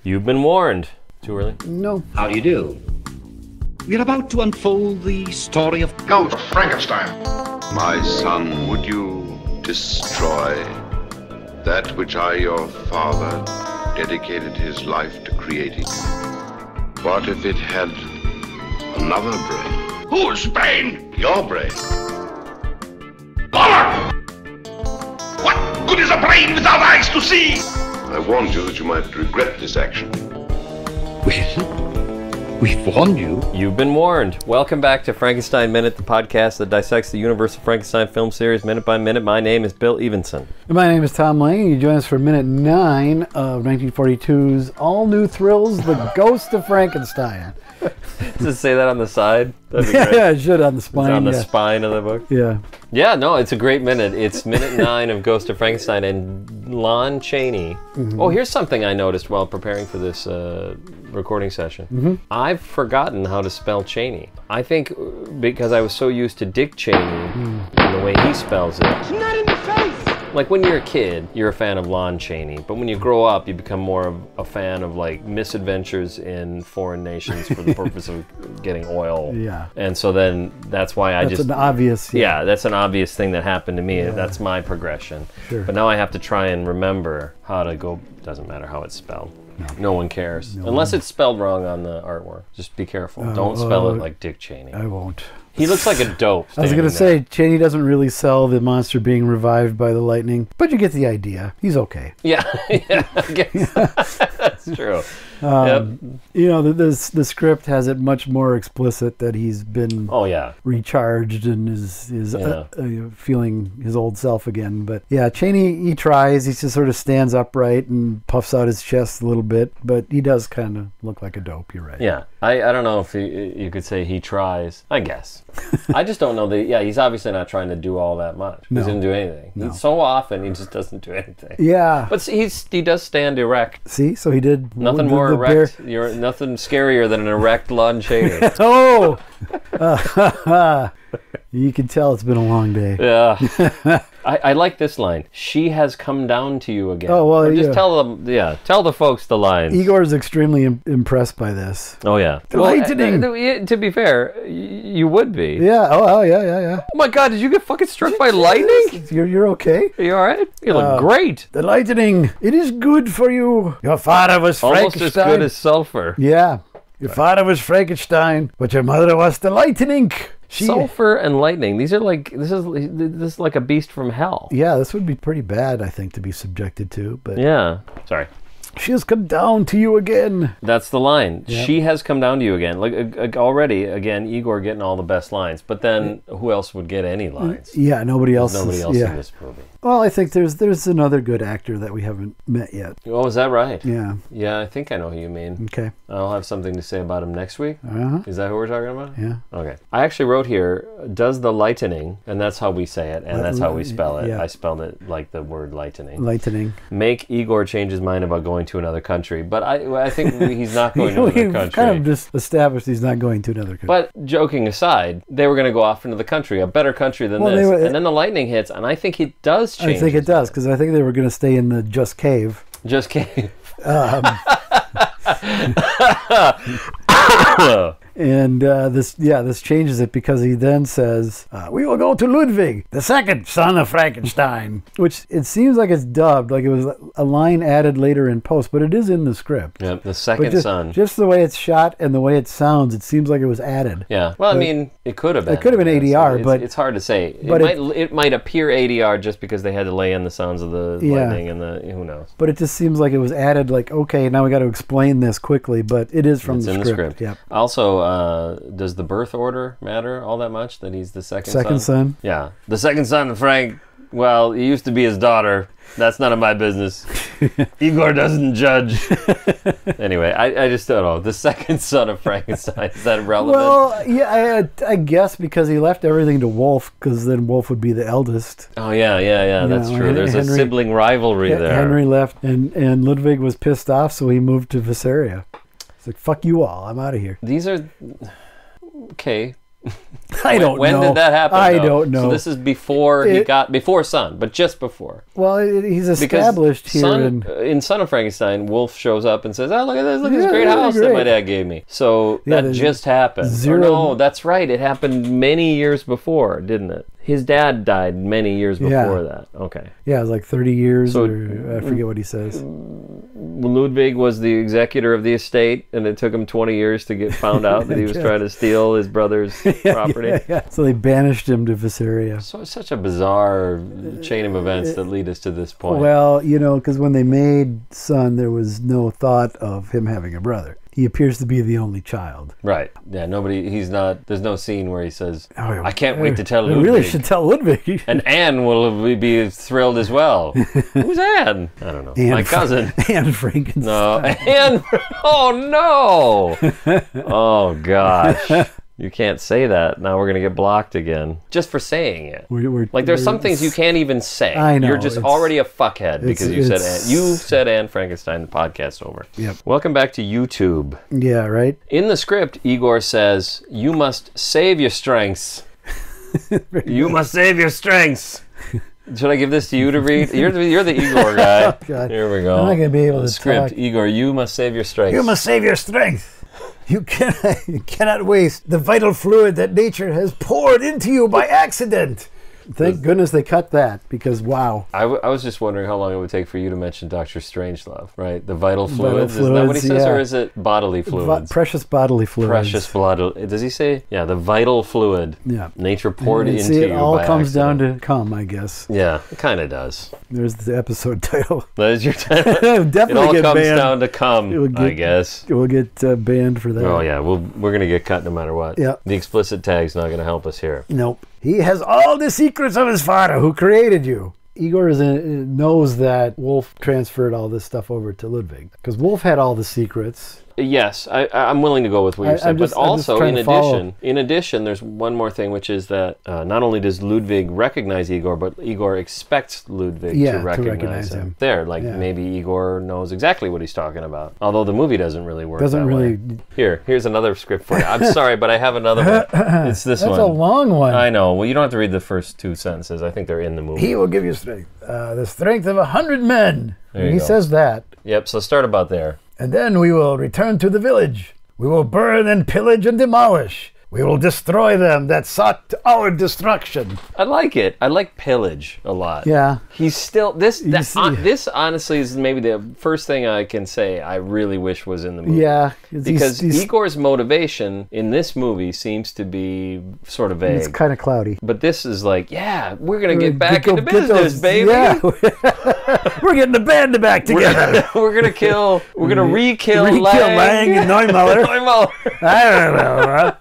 You've been warned. Too early? No. How do you do? We're about to unfold the story of Ghost of Frankenstein. My son, would you destroy that which I, your father, dedicated his life to creating? What if it had another brain? Whose brain? Your brain. Power! What good is a brain without eyes to see? I warned you that you might regret this action. We've warned you. You've been warned. Welcome back to Frankenstein Minute, the podcast that dissects the universe of Frankenstein film series minute by minute. My name is Bill Evenson. And my name is Tom Lang, and you join us for minute 9 of 1942's all-new thrills, The Ghost of Frankenstein. Just say that on the side? That'd be great. Yeah, it should on the spine. It's on the spine of the book? Yeah. Yeah, no, it's a great minute. It's minute 9 of Ghost of Frankenstein, and Lon Chaney. Mm-hmm. Oh, here's something I noticed while preparing for this recording session. Mm-hmm. I've forgotten how to spell Chaney. I think because I was so used to Dick Cheney and the way he spells it. It's not in the face! Like when you're a kid, you're a fan of Lon Chaney, but when you grow up, you become more of a fan of like misadventures in foreign nations for the purpose of getting oil. Yeah. And so then that's why That's an obvious... Yeah, that's an obvious thing that happened to me. Yeah. That's my progression. Sure. But now I have to try and remember how to go. Doesn't matter how it's spelled. No one cares. Unless it's spelled wrong on the artwork. Just be careful. Don't spell it like Dick Cheney. I won't. He looks like a dope. I was going to say, Cheney doesn't really sell the monster being revived by the lightning, but you get the idea. He's okay. Yeah, yeah, I guess. That's true. Yep. You know, the script has it much more explicit that he's been recharged and is feeling his old self again. But yeah, Cheney, he tries. He just sort of stands upright and puffs out his chest a little bit, but he does kind of look like a dope. You're right. Yeah, I don't know if you could say he tries. I guess. I just don't know that. Yeah, he's obviously not trying to do all that much. No. He doesn't do anything. No. So often he just doesn't do anything. Yeah, but he does stand erect. See, so he did nothing more erect. You're nothing scarier than an erect Lon Chaney. Oh, you can tell it's been a long day. Yeah. I like this line. She has come down to you again. Oh, well, or just tell them, tell the folks the lines. Igor is extremely impressed by this. Oh, yeah. Lightning. Well, to be fair, you would be. Yeah. Oh, yeah. Oh, my God, did you get fucking struck by lightning? You're okay? Are you all right? You look great. The lightning, it is good for you. Your father was Frankenstein. Almost as good as sulfur. Yeah. Your father was Frankenstein, but your mother was the lightning. Sulfur and lightning. These are like this is like a beast from hell. Yeah, this would be pretty bad, I think, to be subjected to. But yeah, sorry. She has come down to you again. That's the line. Yep. She has come down to you again. Like already, again, Igor getting all the best lines. But then, who else would get any lines? Yeah, nobody else. Nobody else in this movie. Well, I think there's another good actor that we haven't met yet. Oh, is that right? Yeah. Yeah, I think I know who you mean. Okay. I'll have something to say about him next week. Uh-huh. Is that who we're talking about? Yeah. Okay. I actually wrote here, does the lightning, and that's how we say it, and that's how we spell it. Yeah. I spelled it like the word lightning. Lightning. Make Igor change his mind about going to another country. But I think he's not going to another country. Kind of just established he's not going to another country. But joking aside, they were going to go off into the country, a better country than this. And then the lightning hits, and I think it does change. I think it does, because I think they were going to stay in the Just Cave. Just Cave. And this changes it because he then says, we will go to Ludwig, the second son of Frankenstein, which it seems like it's dubbed, like it was a line added later in post, but it is in the script. Yep, the second son. Just the way it's shot and the way it sounds, it seems like it was added. Yeah, well, I mean, it could have been. It could have been ADR, but... It's hard to say. It might appear ADR just because they had to lay in the sounds of the lightning and the... Who knows? But it just seems like it was added, like, okay, now we got to explain this quickly, but it is from the script. It's in the script. Yep. Also, does the birth order matter all that much, that he's the second son? Yeah. The second son of Frank, well, he used to be his daughter. That's none of my business. Igor doesn't judge. Anyway, I just don't know. The second son of Frankenstein, is that relevant? Well, yeah, I guess because he left everything to Wolf, because then Wolf would be the eldest. Oh, yeah, that's true. There's a sibling rivalry there. Henry left, and Ludwig was pissed off, so he moved to Visaria. It's like, fuck you all, I'm out of here. These are... Okay. I don't know. When did that happen? I don't know. So this is before before Son, but just before. Well, he's established here in Son of Frankenstein. Wolf shows up and says, "Oh, look at this great house that my dad gave me." So that just happened. No, that's right. It happened many years before, didn't it? His dad died many years before that. Okay. Yeah, it was like 30 years, or I forget what he says. Ludwig was the executor of the estate, and it took him 20 years to get found out that he was trying to steal his brother's property. Yeah. So they banished him to Visaria. So it's such a bizarre chain of events that lead us to this point. Well, because when they made Son, there was no thought of him having a brother. He appears to be the only child. Right. Yeah, there's no scene where he says, I can't wait to tell Ludwig. I really should tell Ludwig. And Anne will be thrilled as well. Who's Anne? I don't know. My cousin. Anne Frankenstein. No, Anne. Oh, no. Oh, gosh. You can't say that. Now we're going to get blocked again. Just for saying it. There's some things you can't even say. I know. You're just already a fuckhead because you said Anne. You said Anne Frankenstein, the podcast over. Yep. Welcome back to YouTube. Yeah, right? In the script, Igor says, you must save your strengths. You must save your strengths. Should I give this to you to read? You're the Igor guy. Oh, God. Here we go. I'm not going to be able to script. talk. Igor, you must save your strengths. You must save your strength. You cannot waste the vital fluid that nature has poured into you by accident. Thank goodness they cut that, because wow. I was just wondering how long it would take for you to mention Dr. Strangelove, right? The vital fluids. Isn't that what he says, or is it bodily fluids? Precious bodily fluids. Precious bodily. Does he say? Yeah, the vital fluid. Yeah. Nature poured into you. It all comes accident. down to cum, I guess. Yeah, it kind of does. There's the episode title. That is your title. Definitely it all get comes banned. down to cum, I guess. We'll get banned for that. Oh yeah, we're gonna get cut no matter what. Yeah. The explicit tag's not gonna help us here. Nope. He has all the secrets of his father who created you. Igor knows that Wolf transferred all this stuff over to Ludwig, because Wolf had all the secrets. Yes, I'm willing to go with what you're saying, but also in addition, there's one more thing, which is that not only does Ludwig recognize Igor, but Igor expects Ludwig to recognize him. Maybe Igor knows exactly what he's talking about. Although the movie doesn't really work. Way. Here's another script for you. I'm sorry, but I have another one. It's this one. That's a long one. I know. Well, you don't have to read the first two sentences. I think they're in the movie. He will give you strength, the strength of 100 men. He says that. Yep. So start about there. And then we will return to the village. We will burn and pillage and demolish. We will destroy them that sought our destruction. I like it. I like pillage a lot. Yeah. He's still this honestly is maybe the first thing I can say I really wish was in the movie. Yeah. Because Igor's motivation in this movie seems to be sort of vague. It's kind of cloudy. But this is like, yeah, we're going to get back into business, baby. Yeah. We're getting the band back together. We're going to re-kill Lang and Neumüller. I don't know.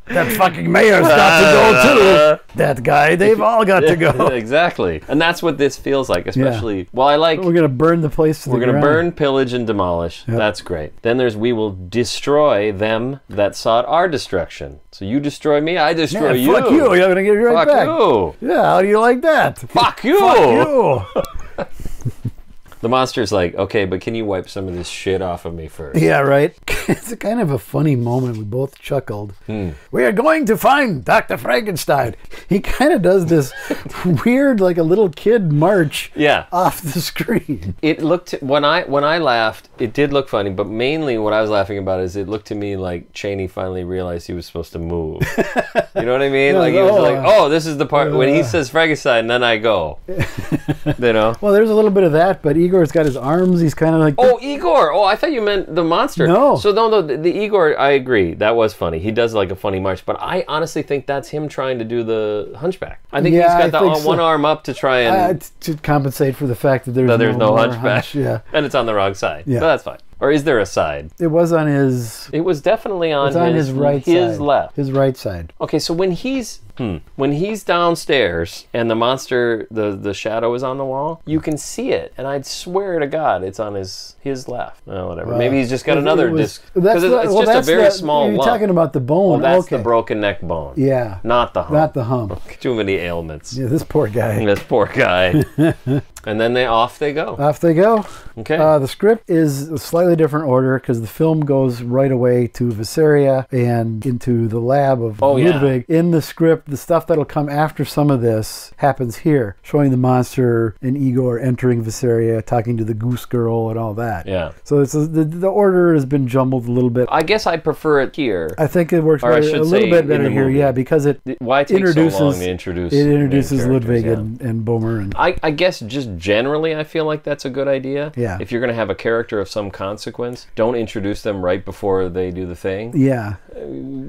That fucking mayor's got to go too. That guy, they've all got to go. Exactly. And that's what this feels like, especially. Well, we're going to burn the place to the ground. We're going to burn, pillage, and demolish. Yep. That's great. Then there's we will destroy them that sought our destruction. So you destroy me, I destroy you. Fuck you. You're going to get right back. Fuck you. Yeah, how do you like that? Fuck you. Fuck you. The monster's like, okay, but can you wipe some of this shit off of me first? Yeah, right. It's a kind of a funny moment. We both chuckled. We are going to find Dr. Frankenstein. He kind of does this weird, like a little kid march off the screen. It looked, when I laughed, it did look funny, but mainly what I was laughing about is it looked to me like Chaney finally realized he was supposed to move. You know what I mean? Like he was like, oh, this is the part, when he says Frankenstein, then I go. You know? Well, there's a little bit of that, but Igor's got his arms. He's kind of like... Oh, Igor! Oh, I thought you meant the monster. No. So, no, the Igor, I agree. That was funny. He does like a funny march, but I honestly think that's him trying to do the hunchback. I think he's got one arm up to try and... to compensate for the fact that there's no hunchback. Yeah. And it's on the wrong side. Yeah. But that's fine. Or is there a side? It was on his... It was definitely on his right side. His left. His right side. Okay, so when he's downstairs and the monster, the shadow is on the wall, you can see it. And I'd swear to God it's on his left. Oh, whatever. Maybe he's just got another disc. Because it's just a very small lump. You're talking about the bone. Well, that's the broken neck bone. Yeah. Not the hump. Not the hump. Too many ailments. Yeah, this poor guy. This poor guy. And then off they go. Off they go. Okay. The script is a slightly different order because the film goes right away to Visaria and into the lab of Ludwig. Yeah. In the script, the stuff that'll come after some of this happens here, showing the monster and Igor entering Visaria, talking to the goose girl and all that. Yeah. So the order has been jumbled a little bit. I guess I prefer it here. I think it works a little bit better here, yeah, because why take so long to introduce? It introduces Ludwig and Bomer. And I guess just generally, I feel like that's a good idea. Yeah. If you're going to have a character of some consequence, don't introduce them right before they do the thing. Yeah.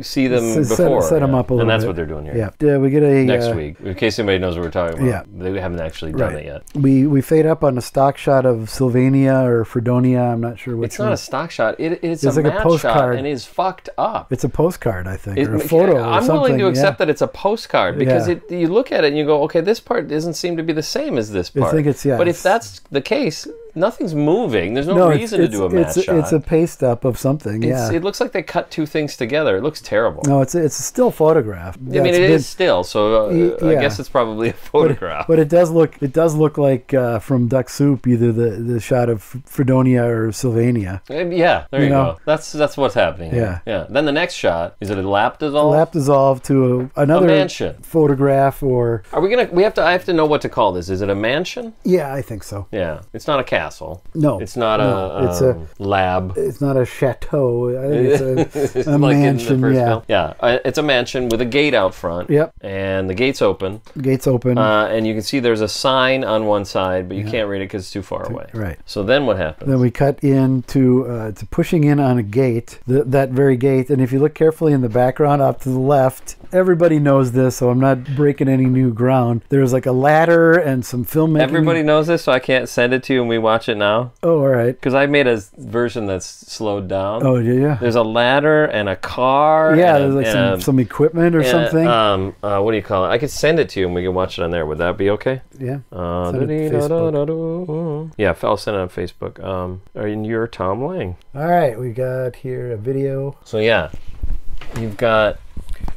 See them before. Set them up a little bit. And that's what they're doing here. Yeah. We get a... Next week, in case anybody knows what we're talking about. Yeah. They haven't actually done it yet. We fade up on a stock shot of Sylvania or Fredonia. I'm not sure which It's not a stock shot. It's a like matte a postcard. Shot and it's fucked up. It's a postcard, I think, or a photo or I'm something. willing to accept that it's a postcard because you look at it and you go, okay, this part doesn't seem to be the same as this part. I think it's, But if that's the case, nothing's moving. There's no reason to do a matte shot. It's a paste up of something, It looks like they cut two things together. It looks terrible. No, it's a still photograph. I mean, it is still, so I guess it's probably a photograph. But it does look like from Duck Soup, either the shot of Fredonia or Sylvania. Yeah, there you go. That's what's happening here. Yeah. Then the next shot, is it a lap dissolve? Lap dissolve to another mansion photograph, or are we gonna? I have to know what to call this. Is it a mansion? Yeah, I think so. Yeah, it's not a castle. No, it's not it's a lab. It's not a chateau. I think it's a like mansion. In the first film. Yeah, it's a mansion with a gate out front. Yep. And the gate's open. Gate's open. And you can see there's a sign on one side, but you can't read it because it's too far away. Right. So then what happens? Then we cut into to pushing in on a gate, that very gate. And if you look carefully in the background, up to the left, everybody knows this, so I'm not breaking any new ground. There's like a ladder and some filmmaking. Everybody knows this, so I can't send it to you and we watch it now? Oh, all right. Because I made a version that's slowed down. Oh, yeah. There's a ladder and a car. Yeah, there's like some equipment or something. What do you call it? I could send it to you and we can watch it on there. Would that be okay? Yeah. Yeah, I'll send it on Facebook. And you're Tom Lang. All right, we got here a video. So yeah, you've got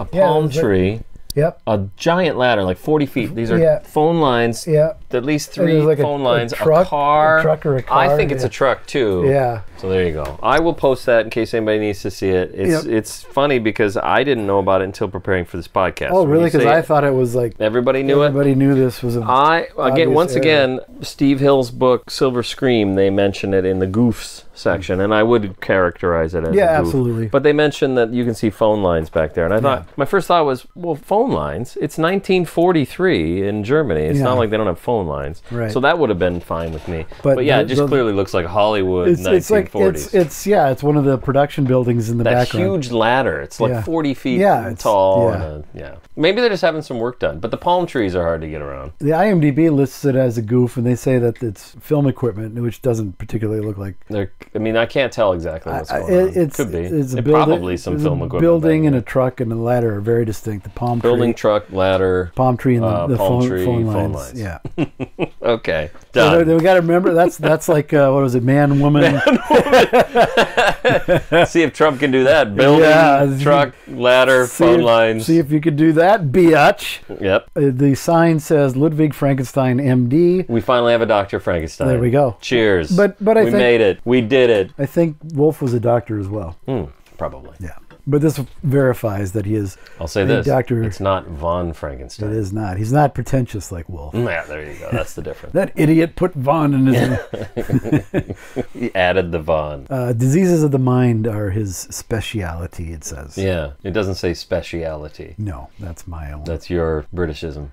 a palm tree. Yep. A giant ladder, like 40 feet. These are phone lines. Yeah. At least 3 like phone lines. A truck or a car. I think it's a truck too. Yeah. So there you go. I will post that in case anybody needs to see it. It's funny because I didn't know about it until preparing for this podcast. Oh, really? Because I thought it was like everybody knew it. Everybody knew this was again, Steve Hill's book Silver Scream. They mention it in the goofs section, and I would characterize it as a goof. Absolutely. But they mentioned that you can see phone lines back there, and I thought my first thought was, well, phone lines. It's 1943 in Germany. It's not like they don't have phone lines. Right. So that would have been fine with me. But yeah, it just clearly looks like Hollywood 1940s. It's one of the production buildings in the background. That huge ladder. It's like 40 feet tall. Maybe they're just having some work done. But the palm trees are hard to get around. The IMDb lists it as a goof, and they say that it's film equipment, which doesn't particularly look like. I can't tell exactly what's going on. It could be. It's probably some film equipment. Building and a truck and a ladder are very distinct. The palm tree. Building, truck, ladder. Palm tree and the phone lines. Yeah. Okay. Done. We got to remember that's like what was it? Man, woman. See if Trump can do that. Building, truck, ladder, phone lines. See if you could do that, biatch. Yep. The sign says Ludwig Frankenstein, M.D. We finally have a Dr. Frankenstein. There we go. Cheers. But I think we made it. We did it. I think Wolf was a doctor as well. Probably. Yeah. But this verifies that he is. I'll say this: doctor. It's not von Frankenstein. It is not. He's not pretentious like Wolf. Yeah, there you go. That's the difference. That idiot put von in his name. He added the von. Diseases of the mind are his speciality, it says. Yeah, it doesn't say speciality. No, that's my own. That's your Britishism.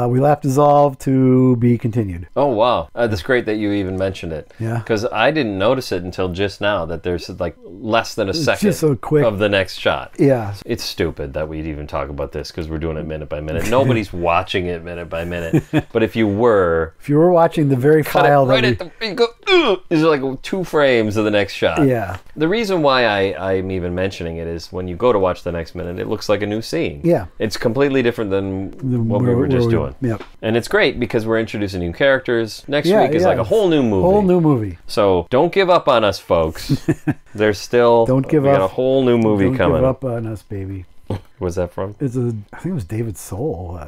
We lap dissolve to be continued. Oh, wow. That's great that you even mentioned it. Yeah. Because I didn't notice it until just now that there's like less than a second just so quick. Of the next shot. Yeah. It's stupid that we'd even talk about this because we're doing it minute by minute. Nobody's watching it minute by minute. But if you were watching the very file these are like 2 frames of the next shot. Yeah. The reason why I'm even mentioning it is when you go to watch the next minute, it looks like a new scene. Yeah. It's completely different than what we were just doing. Yep. And it's great because we're introducing new characters. Next week is like a whole new movie. Whole new movie. So don't give up on us, folks. There's still we got a whole new movie coming. Don't give up on us, baby. What's that from? I think it was David Soul.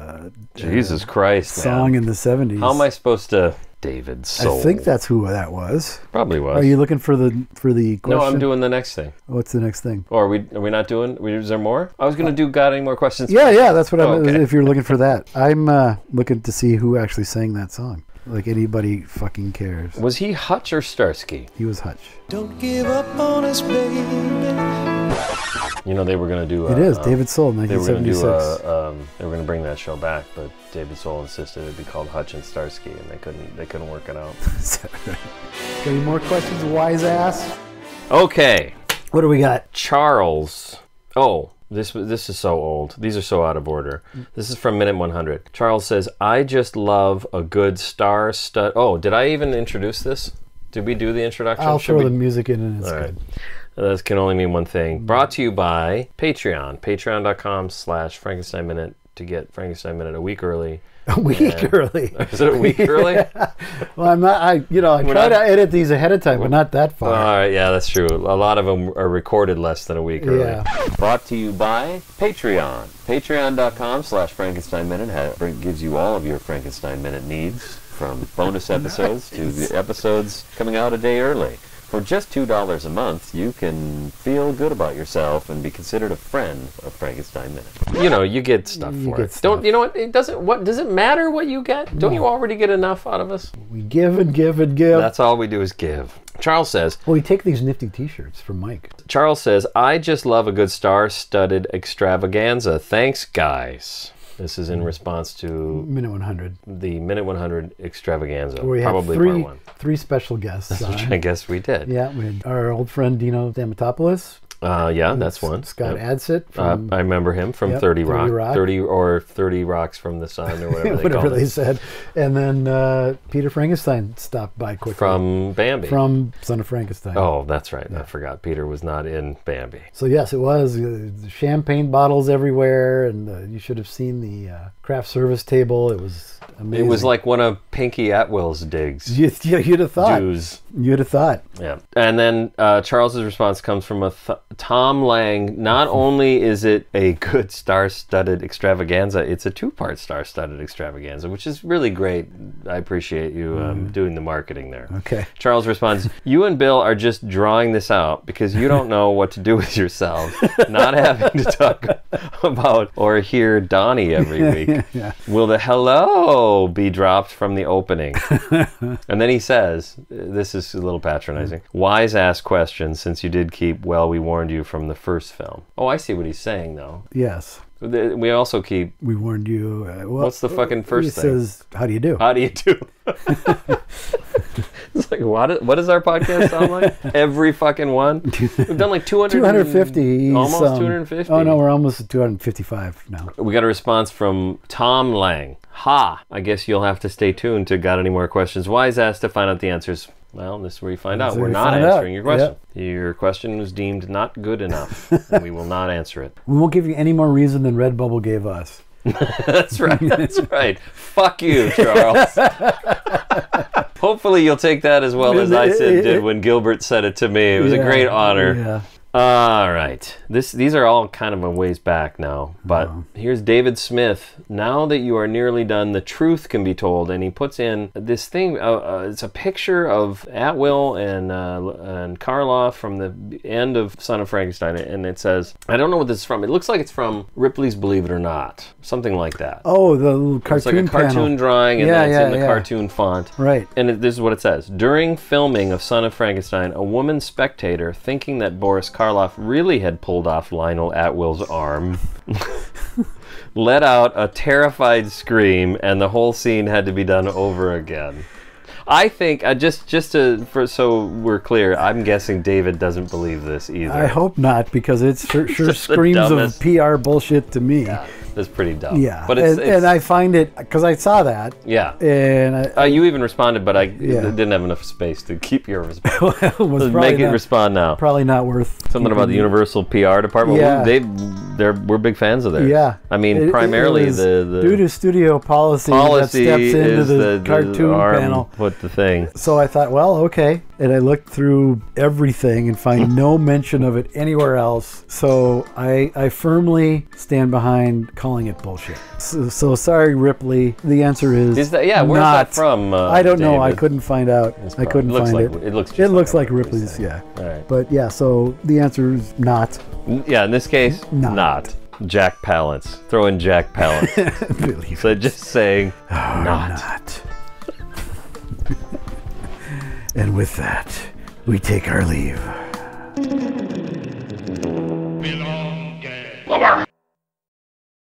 Jesus Christ, song man. in the 70s. How am I supposed to David Soul. I think that's who that was. Probably was. Are you looking for the question? No, I'm doing the next thing. What's the next thing? Or are we not doing? Is there more? I was going to do. Got any more questions? Yeah. That's what I'm. Okay. If you're looking for that, I'm looking to see who actually sang that song. Like anybody fucking cares. Was he Hutch or Starsky? He was Hutch. Don't give up on us, baby. You know, they were going to do... It is, David Soul, 1976. They were going to bring that show back, but David Soul insisted it be called Hutch and Starsky, and they couldn't work it out. Got any more questions, wise ass? Okay. What do we got? Charles. Oh, this is so old. These are so out of order. This is from Minute 100. Charles says, I just love a good star-stud... Oh, did I even introduce this? Did we do the introduction? I'll throw the music in and it's All good. Right. This can only mean one thing. Brought to you by Patreon. Patreon.com/Frankenstein Minute to get Frankenstein Minute a week early. A week early. Is it a week early? Yeah. Well, I'm not. I try to edit these ahead of time, but not that far. All right, yeah, that's true. A lot of them are recorded less than a week early. Yeah. Brought to you by Patreon. Patreon.com/Frankenstein Minute gives you all of your Frankenstein Minute needs, from bonus episodes to the episodes coming out a day early. For just $2 a month, you can feel good about yourself and be considered a friend of Frankenstein Minute. You know, you get stuff for it. Don't you know what? It doesn't. What does it matter what you get? Don't you already get enough out of us? We give and give and give. That's all we do is give. Charles says. Well, we take these nifty T-shirts from Mike. Charles says, I just love a good star-studded extravaganza. Thanks, guys. This is in response to Minute 100. The Minute 100 extravaganza. Where we probably had part one. Three special guests on. Which I guess we did. Yeah, we had our old friend Dino Damatopoulos. Yeah, that's one. Scott Adsit. From, I remember him from 30 Rock. 30 Rocks from the Sun or whatever they said. And then Peter Frankenstein stopped by quickly. From Bambi. From Son of Frankenstein. Oh, that's right. Yeah. I forgot. Peter was not in Bambi. So yes, it was. Champagne bottles everywhere, and you should have seen the craft service table. It was amazing. It was like one of Pinky Atwill's digs. You'd have thought. Jews. You'd have thought. Yeah. And then Charles's response comes from Tom Lang. Not only is it a good star-studded extravaganza, it's a two-part star-studded extravaganza, which is really great. I appreciate you doing the marketing there. Okay. Charles responds, you and Bill are just drawing this out because you don't know what to do with yourselves, not having to talk about or hear Donnie every week. Yeah. Will the hello be dropped from the opening? And then he says, this is a little patronizing, wise ass question since you did keep, well, we warned you from the first film. Oh, I see what he's saying, though. Yes. We also keep... We warned you. What's the fucking first thing? He says, how do you do? How do you do? It's like, what does our podcast sound like? Every fucking one? We've done like 250. Almost 250. Oh, no, we're almost at 255 now. We got a response from Tom Lang. Ha! I guess you'll have to stay tuned to Got Any More Questions? Wise asked to find out the answers. Well, this is where you find out. We're not answering your question. Yep. Your question was deemed not good enough, and we will not answer it. We won't give you any more reason than Redbubble gave us. That's right. That's right. Fuck you, Charles. Hopefully you'll take that as well as I did when Gilbert said it to me. It was a great honor. Yeah. All right. These are all kind of a ways back now, but here's David Smith. Now that you are nearly done, the truth can be told, and he puts in this thing. It's a picture of Atwill and Karloff from the end of Son of Frankenstein, and it says, I don't know what this is from. It looks like it's from Ripley's Believe It or Not, something like that. Oh, the little cartoon. It's like a cartoon panel. drawing, and then it's in the cartoon font. Right. And this is what it says: during filming of Son of Frankenstein, a woman spectator, thinking that Boris Karloff really had pulled off Lionel Atwill's arm, let out a terrified scream, and the whole scene had to be done over again. I think, so we're clear, I'm guessing David doesn't believe this either. I hope not, because it sure screams of PR bullshit to me. Yeah, it's pretty dumb. Yeah, but and I find it, because I saw that. Yeah. And you even responded, but I didn't have enough space to keep your response. Let's make it respond now. Probably not worth something about the Universal PR department. Yeah. We're big fans of theirs. Yeah. I mean, primarily the due to studio policy that steps into the cartoon panel. Put the thing. So I thought, well, okay. and I looked through everything and find no mention of it anywhere else. So I firmly stand behind calling it bullshit. So sorry, Ripley. The answer is that, yeah, where's not. that from? I don't know. I David? couldn't find out. I couldn't find it. It looks. Just It looks like Ripley's Ripley's. Yeah. All right. But yeah, so the answer is not. Yeah, in this case, not. Jack Palance. Throw in Jack Palance. So just saying, not. And with that, we take our leave. Lower!